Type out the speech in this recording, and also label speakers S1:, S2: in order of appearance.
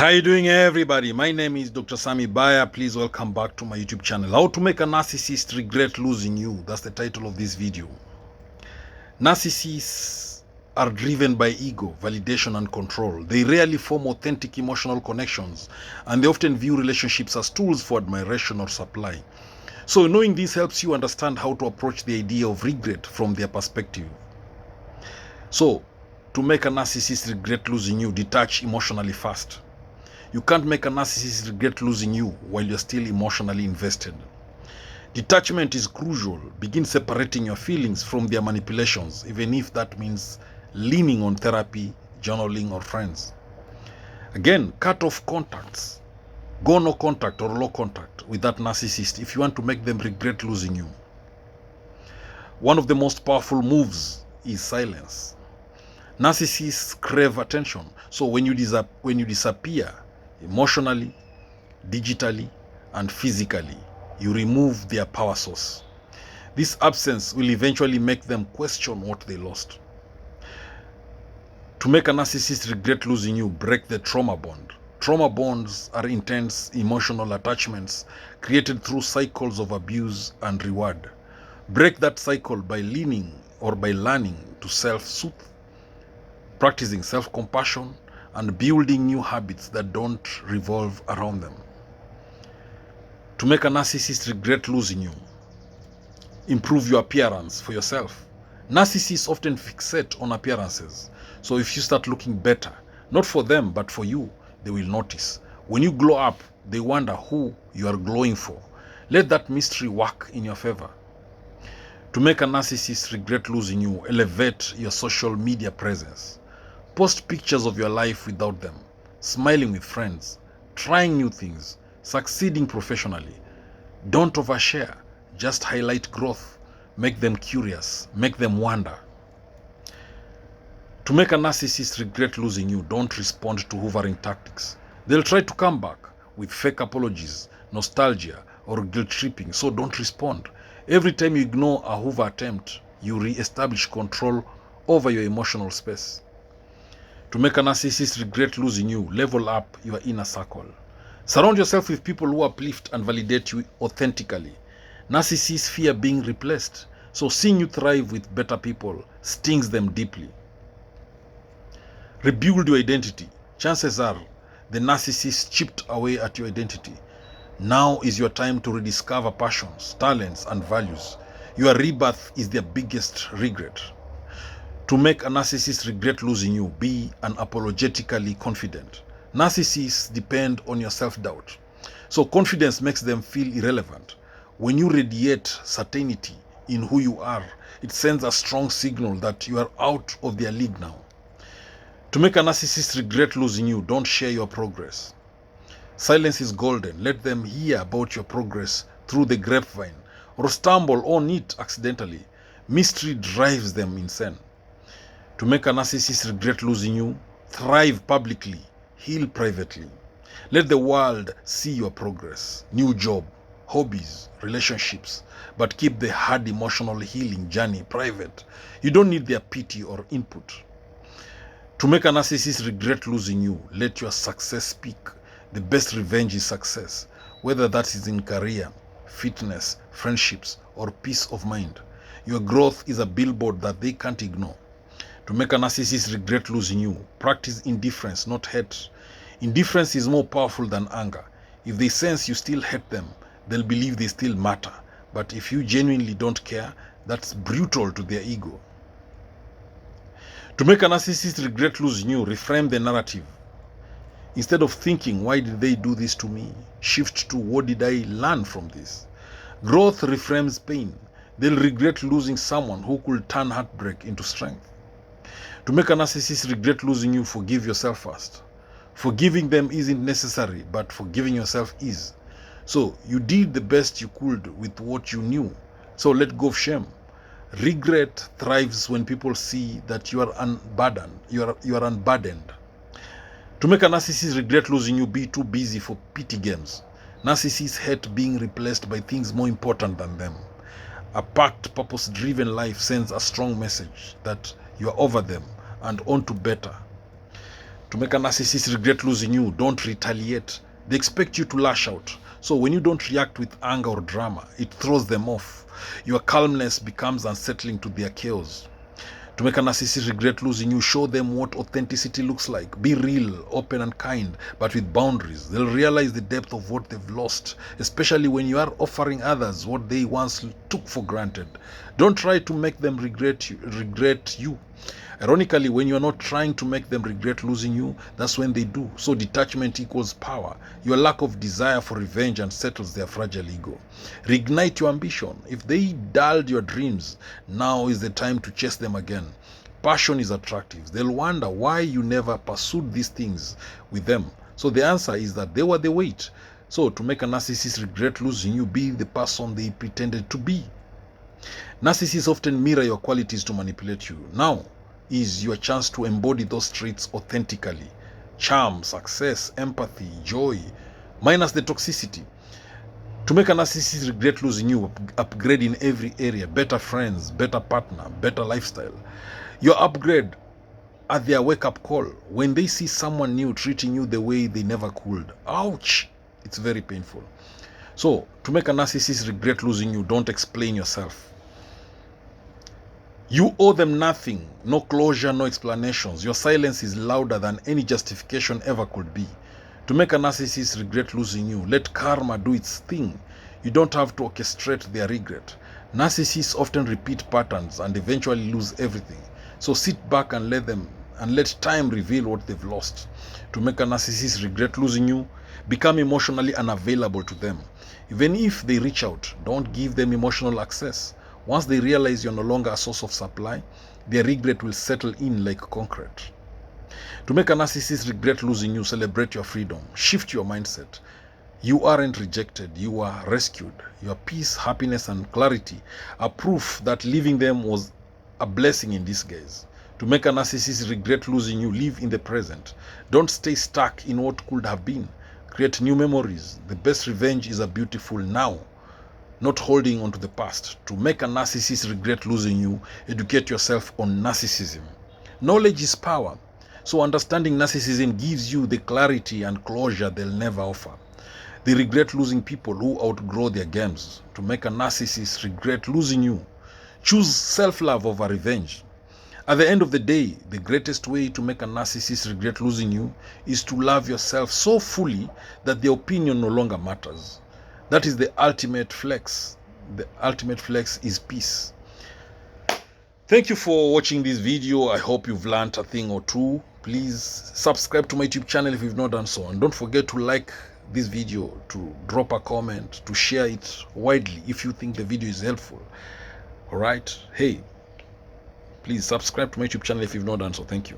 S1: How you doing, everybody? My name is Dr. Sami Baya. Please welcome back to my YouTube channel. How to make a narcissist regret losing you. That's the title of this video. Narcissists are driven by ego, validation, and control. They rarely form authentic emotional connections, and they often view relationships as tools for admiration or supply. So knowing this helps you understand how to approach the idea of regret from their perspective. So, to make a narcissist regret losing you, detach emotionally first. You can't make a narcissist regret losing you while you're still emotionally invested. Detachment is crucial. Begin separating your feelings from their manipulations, even if that means leaning on therapy, journaling, or friends. Again, cut off contacts. Go no contact or low contact with that narcissist if you want to make them regret losing you. One of the most powerful moves is silence. Narcissists crave attention. So when you disappear, emotionally, digitally, and physically, you remove their power source. This absence will eventually make them question what they lost. To make a narcissist regret losing you, break the trauma bond. Trauma bonds are intense emotional attachments created through cycles of abuse and reward. Break that cycle by learning to self-soothe, practicing self-compassion, and building new habits that don't revolve around them. To make a narcissist regret losing you, improve your appearance for yourself. Narcissists often fixate on appearances. So if you start looking better, not for them, but for you, they will notice. When you glow up, they wonder who you are glowing for. Let that mystery work in your favor. To make a narcissist regret losing you, elevate your social media presence. Post pictures of your life without them, smiling with friends, trying new things, succeeding professionally. Don't overshare, just highlight growth. Make them curious, make them wonder. To make a narcissist regret losing you, don't respond to hoovering tactics. They'll try to come back with fake apologies, nostalgia, or guilt tripping, so don't respond. Every time you ignore a hoover attempt, you re-establish control over your emotional space. To make a narcissist regret losing you, level up your inner circle. Surround yourself with people who uplift and validate you authentically. Narcissists fear being replaced, so seeing you thrive with better people stings them deeply. Rebuild your identity. Chances are the narcissist chipped away at your identity. Now is your time to rediscover passions, talents, and values. Your rebirth is their biggest regret. To make a narcissist regret losing you, be unapologetically confident. Narcissists depend on your self-doubt. So confidence makes them feel irrelevant. When you radiate certainty in who you are, it sends a strong signal that you are out of their league now. To make a narcissist regret losing you, don't share your progress. Silence is golden. Let them hear about your progress through the grapevine or stumble on it accidentally. Mystery drives them insane. To make a narcissist regret losing you, thrive publicly, heal privately. Let the world see your progress, new job, hobbies, relationships, but keep the hard emotional healing journey private. You don't need their pity or input. To make a narcissist regret losing you, let your success speak. The best revenge is success, whether that is in career, fitness, friendships, or peace of mind. Your growth is a billboard that they can't ignore. To make a narcissist regret losing you, practice indifference, not hate. Indifference is more powerful than anger. If they sense you still hate them, they'll believe they still matter. But if you genuinely don't care, that's brutal to their ego. To make a narcissist regret losing you, reframe the narrative. Instead of thinking, why did they do this to me? Shift to, what did I learn from this? Growth reframes pain. They'll regret losing someone who could turn heartbreak into strength. To make a narcissist regret losing you, forgive yourself first. Forgiving them isn't necessary, but forgiving yourself is. So you did the best you could with what you knew. So let go of shame. Regret thrives when people see that you are unburdened. You are unburdened. To make a narcissist regret losing you, be too busy for pity games. Narcissists hate being replaced by things more important than them. A packed, purpose-driven life sends a strong message that you are over them and on to better. To make a narcissist regret losing you, don't retaliate. They expect you to lash out. So when you don't react with anger or drama, it throws them off. Your calmness becomes unsettling to their chaos. To make a narcissist regret losing you, show them what authenticity looks like. Be real, open and kind, but with boundaries. They'll realize the depth of what they've lost, especially when you are offering others what they once took for granted. Don't try to make them regret you. Ironically, when you are not trying to make them regret losing you, that's when they do. So detachment equals power. Your lack of desire for revenge unsettles their fragile ego. Reignite your ambition. If they dulled your dreams, now is the time to chase them again. Passion is attractive. They'll wonder why you never pursued these things with them. So the answer is that they were the weight. So to make a narcissist regret losing you, be the person they pretended to be. Narcissists often mirror your qualities to manipulate you. Now is your chance to embody those traits authentically. Charm, success, empathy, joy, minus the toxicity. To make a narcissist regret losing you, upgrade in every area. Better friends, better partner, better lifestyle. Your upgrade at their wake-up call. When they see someone new treating you the way they never could. Ouch! It's very painful. So, to make a narcissist regret losing you, don't explain yourself. You owe them nothing, no closure, no explanations. Your silence is louder than any justification ever could be. To make a narcissist regret losing you, let karma do its thing. You don't have to orchestrate their regret. Narcissists often repeat patterns and eventually lose everything. So sit back and let time reveal what they've lost. To make a narcissist regret losing you, become emotionally unavailable to them. Even if they reach out, don't give them emotional access. Once they realize you're no longer a source of supply, their regret will settle in like concrete. To make a narcissist regret losing you, celebrate your freedom. Shift your mindset. You aren't rejected, you are rescued. Your peace, happiness, and clarity are proof that leaving them was a blessing in disguise. To make a narcissist regret losing you, live in the present. Don't stay stuck in what could have been. Create new memories. The best revenge is a beautiful now, not holding on to the past. To make a narcissist regret losing you, educate yourself on narcissism. Knowledge is power. So understanding narcissism gives you the clarity and closure they'll never offer. They regret losing people who outgrow their games. To make a narcissist regret losing you, choose self-love over revenge. At the end of the day, the greatest way to make a narcissist regret losing you is to love yourself so fully that their opinion no longer matters. That is the ultimate flex. The ultimate flex is peace. Thank you for watching this video. I hope you've learned a thing or two. Please subscribe to my YouTube channel if you've not done so. And don't forget to like this video, to drop a comment, to share it widely if you think the video is helpful. Alright? Hey, please subscribe to my YouTube channel if you've not done so. Thank you.